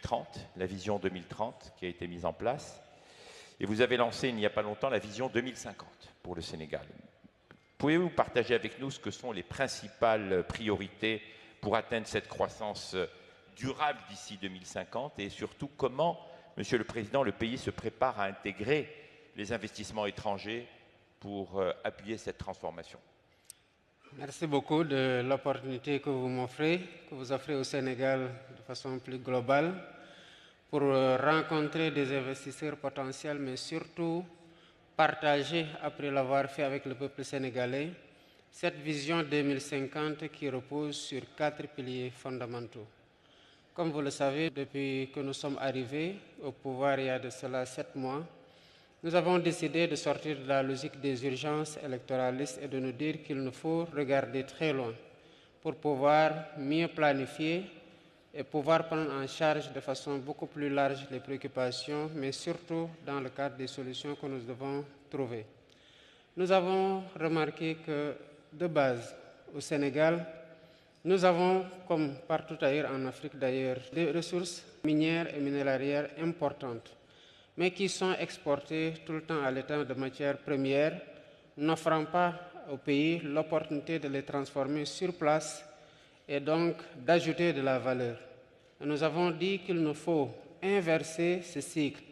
2030, la vision 2030 qui a été mise en place. Et vous avez lancé il n'y a pas longtemps la vision 2050 pour le Sénégal. Pouvez-vous partager avec nous ce que sont les principales priorités pour atteindre cette croissance durable d'ici 2050 et surtout comment, Monsieur le Président, le pays se prépare à intégrer les investissements étrangers pour appuyer cette transformation? Merci beaucoup de l'opportunité que vous offrez au Sénégal de façon plus globale pour rencontrer des investisseurs potentiels, mais surtout partager, après l'avoir fait avec le peuple sénégalais, cette vision 2050 qui repose sur 4 piliers fondamentaux. Comme vous le savez, depuis que nous sommes arrivés au pouvoir il y a de cela 7 mois, nous avons décidé de sortir de la logique des urgences électoralistes et de nous dire qu'il nous faut regarder très loin pour pouvoir mieux planifier et pouvoir prendre en charge de façon beaucoup plus large les préoccupations, mais surtout dans le cadre des solutions que nous devons trouver. Nous avons remarqué que, de base, au Sénégal, nous avons, comme partout ailleurs en Afrique d'ailleurs, des ressources minières et minéralières importantes, mais qui sont exportées tout le temps à l'état de matières premières, n'offrant pas au pays l'opportunité de les transformer sur place et donc d'ajouter de la valeur. Et nous avons dit qu'il nous faut inverser ce cycle.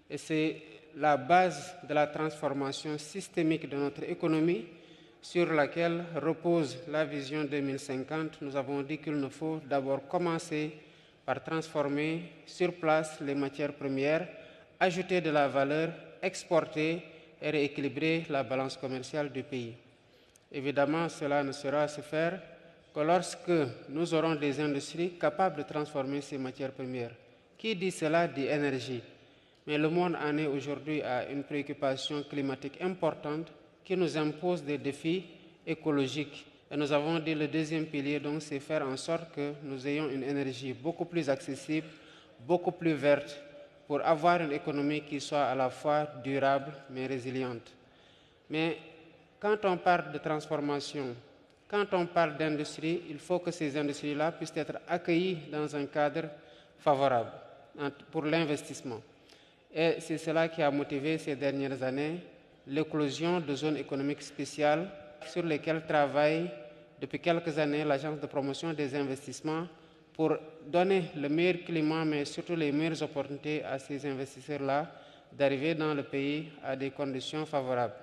Et c'est la base de la transformation systémique de notre économie sur laquelle repose la vision 2050. Nous avons dit qu'il nous faut d'abord commencer par transformer sur place les matières premières, ajouter de la valeur, exporter et rééquilibrer la balance commerciale du pays. Évidemment, cela ne sera se faire que lorsque nous aurons des industries capables de transformer ces matières premières. Qui dit cela dit énergie. Mais le monde en est aujourd'hui à une préoccupation climatique importante qui nous impose des défis écologiques. Et nous avons dit le deuxième pilier, donc, c'est faire en sorte que nous ayons une énergie beaucoup plus accessible, beaucoup plus verte, pour avoir une économie qui soit à la fois durable mais résiliente. Mais quand on parle de transformation, quand on parle d'industrie, il faut que ces industries-là puissent être accueillies dans un cadre favorable pour l'investissement. Et c'est cela qui a motivé ces dernières années l'éclosion de zones économiques spéciales sur lesquelles travaille depuis quelques années l'Agence de promotion des investissements pour donner le meilleur climat, mais surtout les meilleures opportunités à ces investisseurs-là d'arriver dans le pays à des conditions favorables.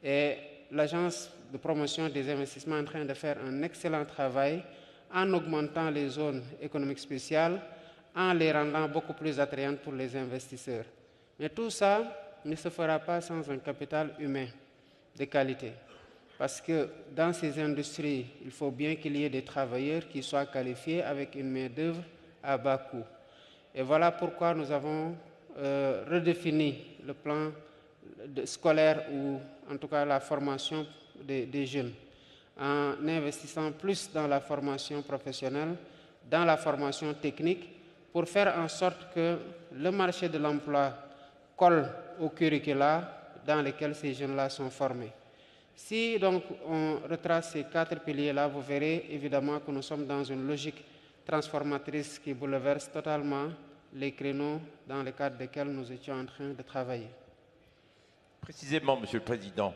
Et l'Agence de promotion des investissements est en train de faire un excellent travail en augmentant les zones économiques spéciales, en les rendant beaucoup plus attrayantes pour les investisseurs. Mais tout ça ne se fera pas sans un capital humain de qualité. Parce que dans ces industries, il faut bien qu'il y ait des travailleurs qui soient qualifiés avec une main-d'œuvre à bas coût. Et voilà pourquoi nous avons redéfini le plan scolaire ou en tout cas la formation des jeunes, en investissant plus dans la formation professionnelle, dans la formation technique, pour faire en sorte que le marché de l'emploi colle au curricula dans lesquels ces jeunes-là sont formés. Si donc on retrace ces 4 piliers-là, vous verrez évidemment que nous sommes dans une logique transformatrice qui bouleverse totalement les créneaux dans le cadre desquels nous étions en train de travailler. Précisément, Monsieur le Président,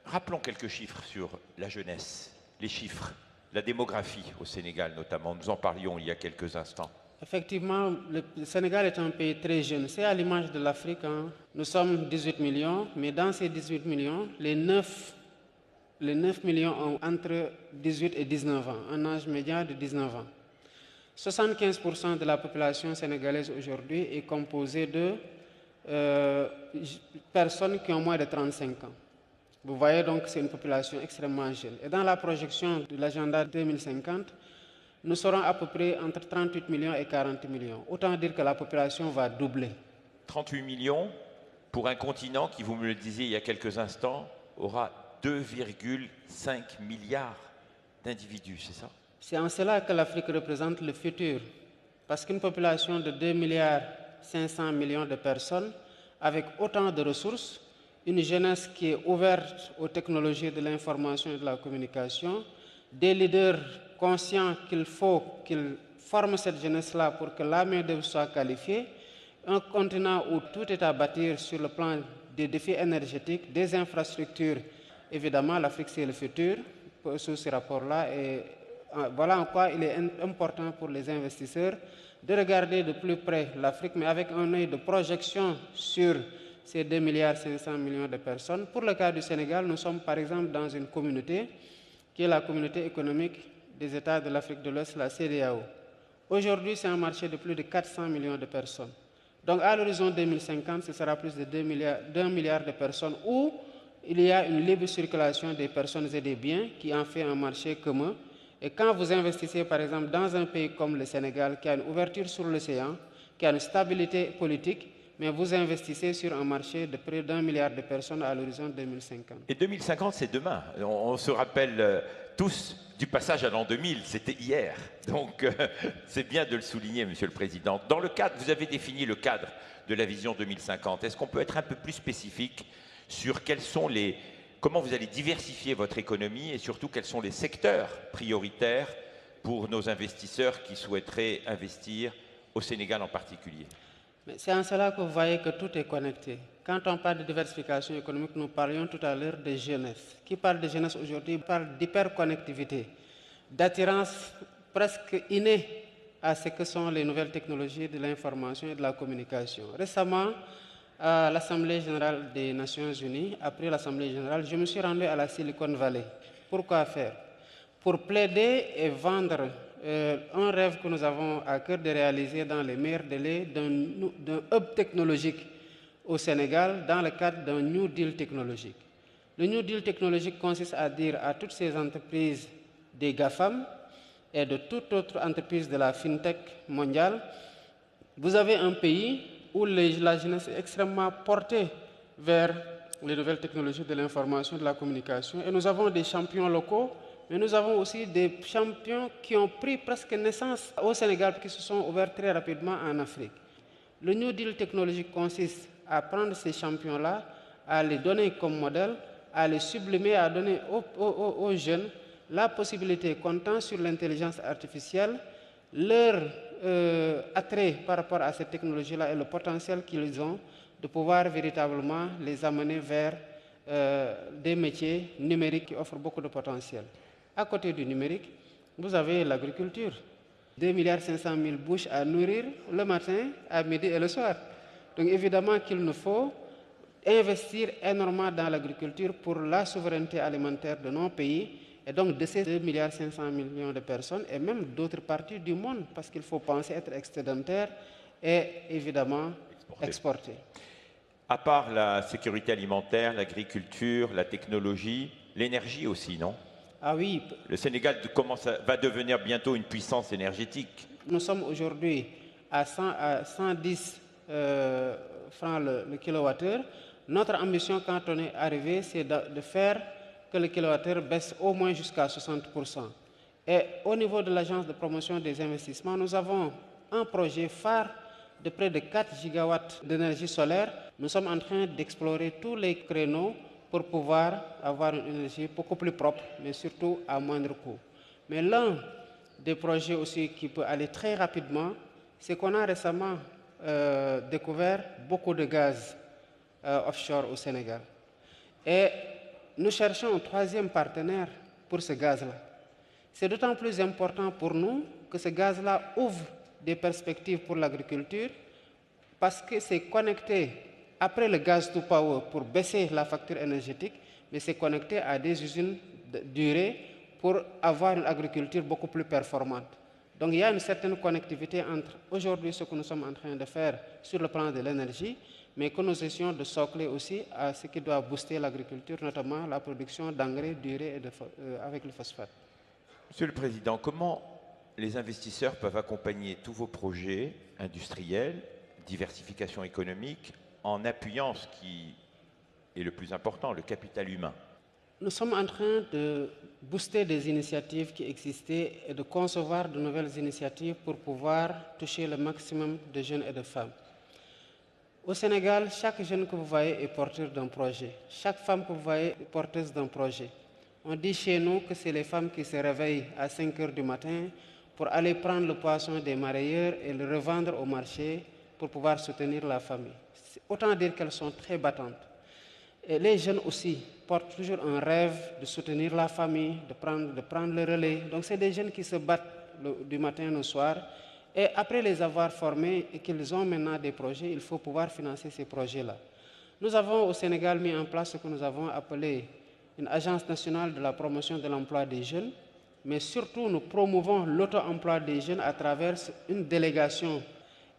rappelons quelques chiffres sur la jeunesse, les chiffres, la démographie au Sénégal notamment. Nous en parlions il y a quelques instants. Effectivement, le Sénégal est un pays très jeune. C'est à l'image de l'Afrique. Hein. Nous sommes 18 millions, mais dans ces 18 millions, les 9 millions ont entre 18 et 19 ans, un âge médian de 19 ans. 75% de la population sénégalaise aujourd'hui est composée de personnes qui ont moins de 35 ans. Vous voyez donc que c'est une population extrêmement jeune. Et dans la projection de l'agenda 2050, nous serons à peu près entre 38 millions et 40 millions. Autant dire que la population va doubler. 38 millions pour un continent qui, vous me le disiez il y a quelques instants, aura 2,5 milliards d'individus, c'est ça? C'est en cela que l'Afrique représente le futur. Parce qu'une population de 2 milliards 500 millions de personnes, avec autant de ressources, une jeunesse qui est ouverte aux technologies de l'information et de la communication, des leaders conscients qu'il faut qu'ils forme cette jeunesse-là pour que la main-d'œuvre soit qualifiée, un continent où tout est à bâtir sur le plan des défis énergétiques, des infrastructures. Évidemment, l'Afrique, c'est le futur sous ce rapport-là. Et voilà en quoi il est important pour les investisseurs de regarder de plus près l'Afrique, mais avec un œil de projection sur ces 2,5 milliards de personnes. Pour le cas du Sénégal, nous sommes par exemple dans une communauté qui est la communauté économique des États de l'Afrique de l'Ouest, la CEDEAO. Aujourd'hui, c'est un marché de plus de 400 millions de personnes. Donc à l'horizon 2050, ce sera plus de 2 milliards de personnes où il y a une libre circulation des personnes et des biens qui en fait un marché commun. Et quand vous investissez par exemple dans un pays comme le Sénégal qui a une ouverture sur l'océan, qui a une stabilité politique, mais vous investissez sur un marché de près d'1 milliard de personnes à l'horizon 2050. Et 2050, c'est demain. On se rappelle tous du passage à l'an 2000, c'était hier. Donc, c'est bien de le souligner, Monsieur le Président. Dans le cadre, vous avez défini le cadre de la vision 2050. Est-ce qu'on peut être un peu plus spécifique sur comment vous allez diversifier votre économie et surtout quels sont les secteurs prioritaires pour nos investisseurs qui souhaiteraient investir au Sénégal en particulier? C'est en cela que vous voyez que tout est connecté. Quand on parle de diversification économique, nous parlions tout à l'heure de jeunesse. Qui parle de jeunesse aujourd'hui parle d'hyperconnectivité, d'attirance presque innée à ce que sont les nouvelles technologies de l'information et de la communication. Récemment, à l'Assemblée générale des Nations Unies, après l'Assemblée générale, je me suis rendu à la Silicon Valley. Pourquoi faire? Pour plaider et vendre un rêve que nous avons à cœur de réaliser dans les meilleurs délais d'un hub technologique au Sénégal dans le cadre d'un New Deal technologique. Le New Deal technologique consiste à dire à toutes ces entreprises des GAFAM et de toute autre entreprise de la FinTech mondiale, vous avez un pays où la jeunesse est extrêmement portée vers les nouvelles technologies de l'information et de la communication. Et nous avons des champions locaux, mais nous avons aussi des champions qui ont pris presque naissance au Sénégal, qui se sont ouverts très rapidement en Afrique. Le New Deal technologique consiste à prendre ces champions-là, à les donner comme modèle, à les sublimer, à donner aux jeunes la possibilité, comptant sur l'intelligence artificielle, leur attrait par rapport à cette technologie-là et le potentiel qu'ils ont de pouvoir véritablement les amener vers des métiers numériques qui offrent beaucoup de potentiel. À côté du numérique, vous avez l'agriculture. 2,5 milliards bouches à nourrir le matin, à midi et le soir. Donc évidemment qu'il nous faut investir énormément dans l'agriculture pour la souveraineté alimentaire de nos pays et donc de ces 2,5 milliards de personnes et même d'autres parties du monde parce qu'il faut penser être excédentaire et évidemment exporter. À part la sécurité alimentaire, l'agriculture, la technologie, l'énergie aussi, non? Ah oui. Le Sénégal va devenir bientôt une puissance énergétique. Nous sommes aujourd'hui à 110 francs le kilowattheure. Notre ambition quand on est arrivé, c'est de faire que le kilowattheure baisse au moins jusqu'à 60%. Et au niveau de l'Agence de promotion des investissements, nous avons un projet phare de près de 4 gigawatts d'énergie solaire. Nous sommes en train d'explorer tous les créneaux pour pouvoir avoir une énergie beaucoup plus propre, mais surtout à moindre coût. Mais l'un des projets aussi qui peut aller très rapidement, c'est qu'on a récemment découvert beaucoup de gaz offshore au Sénégal. Et nous cherchons un troisième partenaire pour ce gaz-là. C'est d'autant plus important pour nous que ce gaz-là ouvre des perspectives pour l'agriculture parce que c'est connecté après le gaz to power pour baisser la facture énergétique, mais c'est connecté à des usines de durée pour avoir une agriculture beaucoup plus performante. Donc il y a une certaine connectivité entre aujourd'hui ce que nous sommes en train de faire sur le plan de l'énergie, mais que nous essayons de socler aussi à ce qui doit booster l'agriculture, notamment la production d'engrais, d'urée et avec le phosphate. Monsieur le Président, comment les investisseurs peuvent accompagner tous vos projets industriels, diversification économique, en appuyant ce qui est le plus important, le capital humain? Nous sommes en train de booster des initiatives qui existaient et de concevoir de nouvelles initiatives pour pouvoir toucher le maximum de jeunes et de femmes. Au Sénégal, chaque jeune que vous voyez est porteur d'un projet. Chaque femme que vous voyez est porteuse d'un projet. On dit chez nous que c'est les femmes qui se réveillent à 5 heures du matin pour aller prendre le poisson des marailleurs et le revendre au marché pour pouvoir soutenir la famille. Autant dire qu'elles sont très battantes. Et les jeunes aussi portent toujours un rêve de soutenir la famille, de prendre le relais. Donc c'est des jeunes qui se battent du matin au soir. Et après les avoir formés et qu'ils ont maintenant des projets, il faut pouvoir financer ces projets-là. Nous avons au Sénégal mis en place ce que nous avons appelé une agence nationale de la promotion de l'emploi des jeunes, mais surtout nous promouvons l'auto-emploi des jeunes à travers une délégation.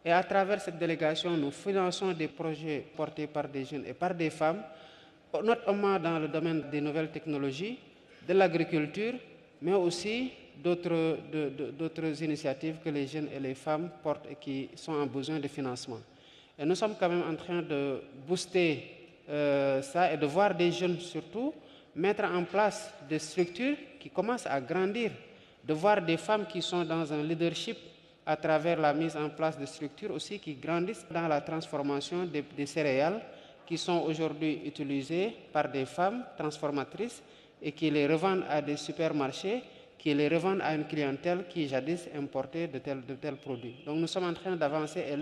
Et à travers cette délégation, nous finançons des projets portés par des jeunes et par des femmes, notamment dans le domaine des nouvelles technologies, de l'agriculture, mais aussi d'autres initiatives que les jeunes et les femmes portent et qui sont en besoin de financement. Et nous sommes quand même en train de booster ça et de voir des jeunes surtout mettre en place des structures qui commencent à grandir, de voir des femmes qui sont dans un leadership à travers la mise en place de structures aussi qui grandissent dans la transformation des céréales qui sont aujourd'hui utilisées par des femmes transformatrices et qui les revendent à des supermarchés, qui les revendent à une clientèle qui jadis importait de tels produits. Donc nous sommes en train d'avancer et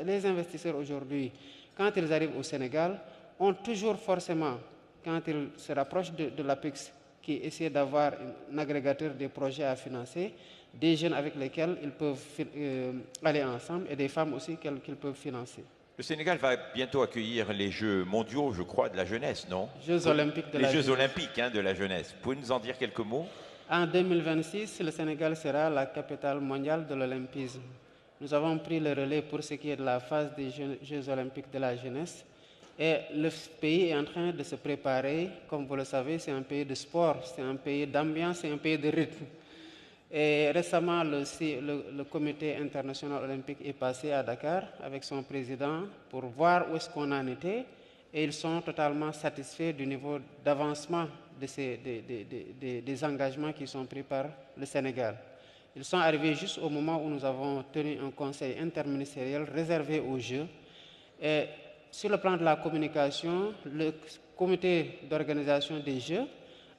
les investisseurs aujourd'hui, quand ils arrivent au Sénégal, ont toujours forcément, quand ils se rapprochent de l'APEX, qui essaie d'avoir un agrégateur des projets à financer, des jeunes avec lesquels ils peuvent aller ensemble et des femmes aussi qu'ils peuvent financer. Le Sénégal va bientôt accueillir les Jeux mondiaux, je crois, de la jeunesse, non? Jeux olympiques de la jeunesse. Les Jeux olympiques de la jeunesse. Pouvez-vous nous en dire quelques mots? En 2026, le Sénégal sera la capitale mondiale de l'olympisme. Nous avons pris le relais pour ce qui est de la phase des Jeux olympiques de la jeunesse. Et le pays est en train de se préparer. Comme vous le savez, c'est un pays de sport, c'est un pays d'ambiance, c'est un pays de rythme. Et récemment, le comité international olympique est passé à Dakar avec son président pour voir où est-ce qu'on en était. Et ils sont totalement satisfaits du niveau d'avancement des engagements qui sont pris par le Sénégal. Ils sont arrivés juste au moment où nous avons tenu un conseil interministériel réservé aux Jeux. Et sur le plan de la communication, le comité d'organisation des Jeux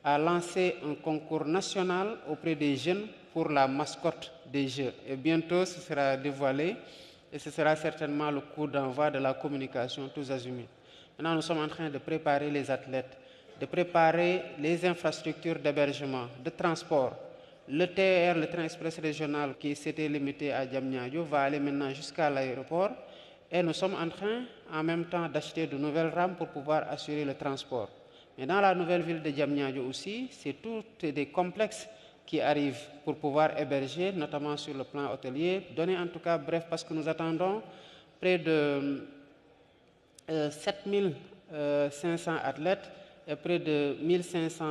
a lancé un concours national auprès des jeunes pour la mascotte des Jeux. Et bientôt, ce sera dévoilé et ce sera certainement le coup d'envoi de la communication tous azimuts. Maintenant, nous sommes en train de préparer les athlètes, de préparer les infrastructures d'hébergement, de transport. Le TER, le train express régional qui s'était limité à Diamniadio, va aller maintenant jusqu'à l'aéroport. Et nous sommes en train, en même temps, d'acheter de nouvelles rames pour pouvoir assurer le transport. Mais dans la nouvelle ville de Diamniadio aussi, c'est tous des complexes qui arrivent pour pouvoir héberger, notamment sur le plan hôtelier. Donner en tout cas, bref, parce que nous attendons près de 7500 athlètes et près de 1500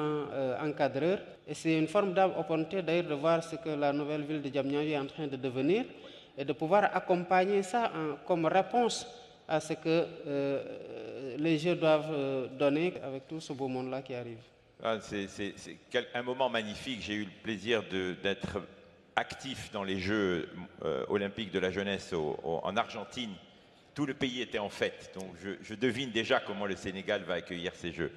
encadreurs. Et c'est une formidable opportunité d'ailleurs de voir ce que la nouvelle ville de Diamniadio est en train de devenir et de pouvoir accompagner ça comme réponse à ce que les Jeux doivent donner avec tout ce beau monde-là qui arrive. C'est un moment magnifique. J'ai eu le plaisir d'être actif dans les Jeux olympiques de la jeunesse en Argentine. Tout le pays était en fête. Donc je devine déjà comment le Sénégal va accueillir ces Jeux.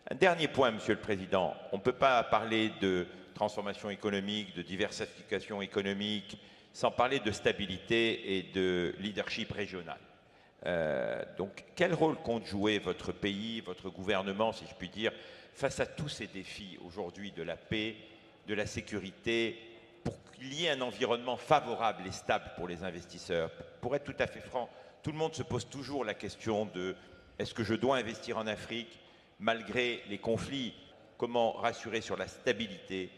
Un dernier point, Monsieur le Président. On ne peut pas parler de transformation économique, de diversification économique, sans parler de stabilité et de leadership régional. Donc, quel rôle compte jouer votre pays, votre gouvernement, si je puis dire, face à tous ces défis aujourd'hui de la paix, de la sécurité, pour qu'il y ait un environnement favorable et stable pour les investisseurs? Pour être tout à fait franc, tout le monde se pose toujours la question de est-ce que je dois investir en Afrique malgré les conflits? Comment rassurer sur la stabilité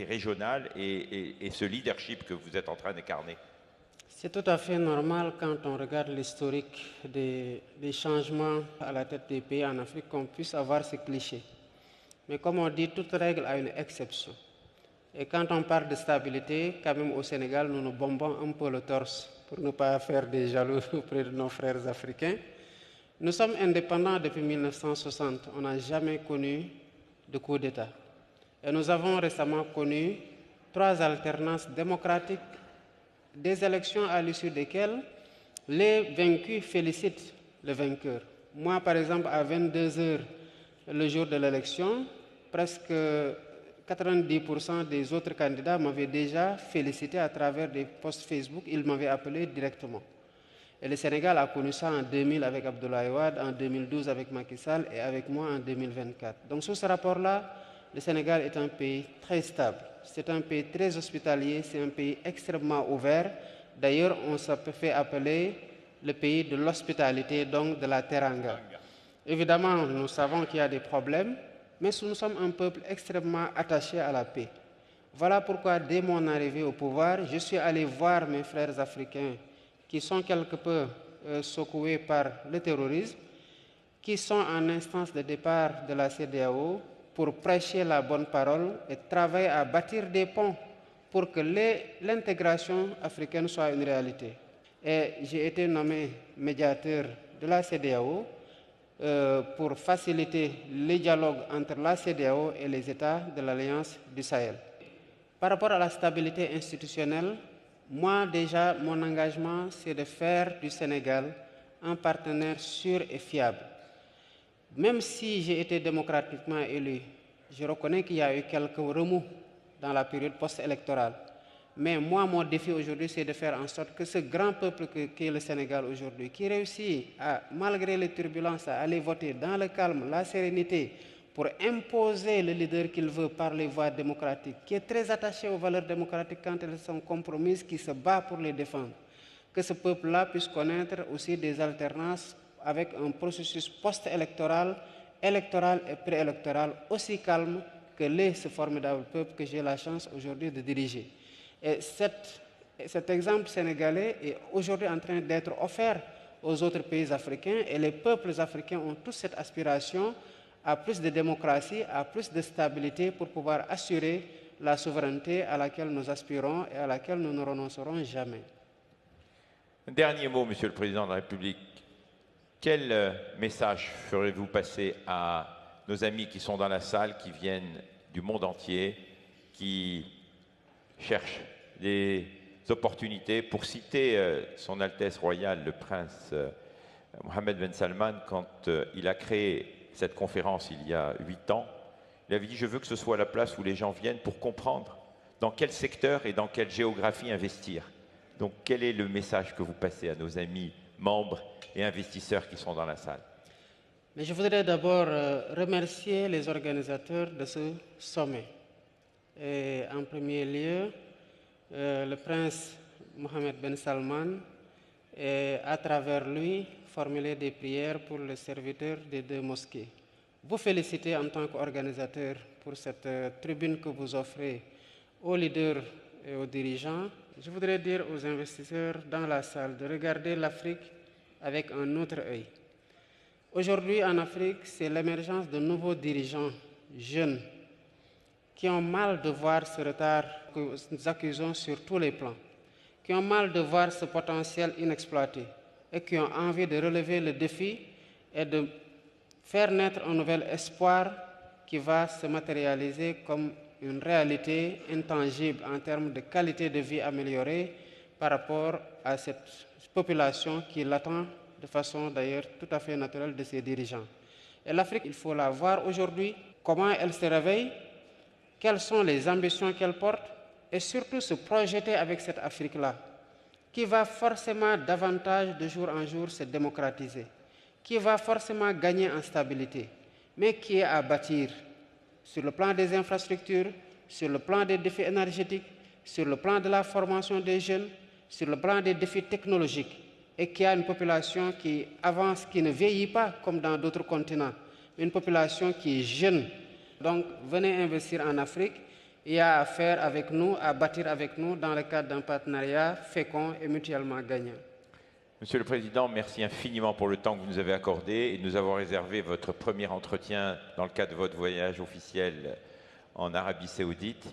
régionale et ce leadership que vous êtes en train d'incarner? C'est tout à fait normal quand on regarde l'historique des changements à la tête des pays en Afrique qu'on puisse avoir ces clichés. Mais comme on dit, toute règle a une exception. Et quand on parle de stabilité, quand même au Sénégal, nous nous bombons un peu le torse pour ne pas faire des jaloux auprès de nos frères africains. Nous sommes indépendants depuis 1960. On n'a jamais connu de coup d'État. Et nous avons récemment connu 3 alternances démocratiques, des élections à l'issue desquelles les vaincus félicitent le vainqueur. Moi, par exemple, à 22 h le jour de l'élection, presque 90% des autres candidats m'avaient déjà félicité à travers des posts Facebook, ils m'avaient appelé directement. Et le Sénégal a connu ça en 2000 avec Abdoulaye Wade, en 2012 avec Macky Sall et avec moi en 2024. Donc sous ce rapport-là, le Sénégal est un pays très stable. C'est un pays très hospitalier, c'est un pays extrêmement ouvert. D'ailleurs, on se fait appeler le pays de l'hospitalité, donc de la teranga. Évidemment, nous savons qu'il y a des problèmes, mais nous sommes un peuple extrêmement attaché à la paix. Voilà pourquoi, dès mon arrivée au pouvoir, je suis allé voir mes frères africains qui sont quelque peu secoués par le terrorisme, qui sont en instance de départ de la CEDEAO pour prêcher la bonne parole et travailler à bâtir des ponts pour que l'intégration africaine soit une réalité. Et j'ai été nommé médiateur de la CEDEAO pour faciliter les dialogues entre la CEDEAO et les États de l'Alliance du Sahel. Par rapport à la stabilité institutionnelle, moi déjà, mon engagement, c'est de faire du Sénégal un partenaire sûr et fiable. Même si j'ai été démocratiquement élu, je reconnais qu'il y a eu quelques remous dans la période post-électorale. Mais moi, mon défi aujourd'hui, c'est de faire en sorte que ce grand peuple qu'est le Sénégal aujourd'hui, qui réussit, malgré les turbulences, à aller voter dans le calme, la sérénité, pour imposer le leader qu'il veut par les voies démocratiques, qui est très attaché aux valeurs démocratiques quand elles sont compromises, qui se bat pour les défendre, que ce peuple-là puisse connaître aussi des alternances avec un processus post-électoral, électoral et préélectoral aussi calme que l'est ce formidable peuple que j'ai la chance aujourd'hui de diriger. Et cet exemple sénégalais est aujourd'hui en train d'être offert aux autres pays africains et les peuples africains ont tous cette aspiration à plus de démocratie, à plus de stabilité pour pouvoir assurer la souveraineté à laquelle nous aspirons et à laquelle nous ne renoncerons jamais. Un dernier mot, Monsieur le Président de la République. Quel message ferez-vous passer à nos amis qui sont dans la salle, qui viennent du monde entier, qui cherchent des opportunités? Pour citer Son Altesse Royale, le prince Mohammed Ben Salman, quand il a créé cette conférence il y a 8 ans, il avait dit « Je veux que ce soit la place où les gens viennent pour comprendre dans quel secteur et dans quelle géographie investir ». Donc, quel est le message que vous passez à nos amis membres et investisseurs qui sont dans la salle? Mais je voudrais d'abord remercier les organisateurs de ce sommet. Et en premier lieu, le prince Mohammed Ben Salman, et à travers lui, formuler des prières pour les serviteurs des 2 mosquées. Vous féliciter en tant qu'organisateur pour cette tribune que vous offrez aux leaders et aux dirigeants. Je voudrais dire aux investisseurs dans la salle de regarder l'Afrique avec un autre œil. Aujourd'hui, en Afrique, c'est l'émergence de nouveaux dirigeants jeunes qui ont mal de voir ce retard que nous accusons sur tous les plans, qui ont mal de voir ce potentiel inexploité et qui ont envie de relever le défi et de faire naître un nouvel espoir qui va se matérialiser comme une réalité intangible en termes de qualité de vie améliorée par rapport à cette population qui l'attend de façon d'ailleurs tout à fait naturelle de ses dirigeants. Et l'Afrique, il faut la voir aujourd'hui, comment elle se réveille, quelles sont les ambitions qu'elle porte et surtout se projeter avec cette Afrique-là qui va forcément davantage de jour en jour se démocratiser, qui va forcément gagner en stabilité, mais qui est à bâtir sur le plan des infrastructures, sur le plan des défis énergétiques, sur le plan de la formation des jeunes, sur le plan des défis technologiques, et qui a une population qui avance, qui ne vieillit pas comme dans d'autres continents, une population qui est jeune. Donc, venez investir en Afrique. Il y a à faire avec nous, à bâtir avec nous dans le cadre d'un partenariat fécond et mutuellement gagnant. Monsieur le Président, merci infiniment pour le temps que vous nous avez accordé et de nous avoir réservé votre premier entretien dans le cadre de votre voyage officiel en Arabie Saoudite.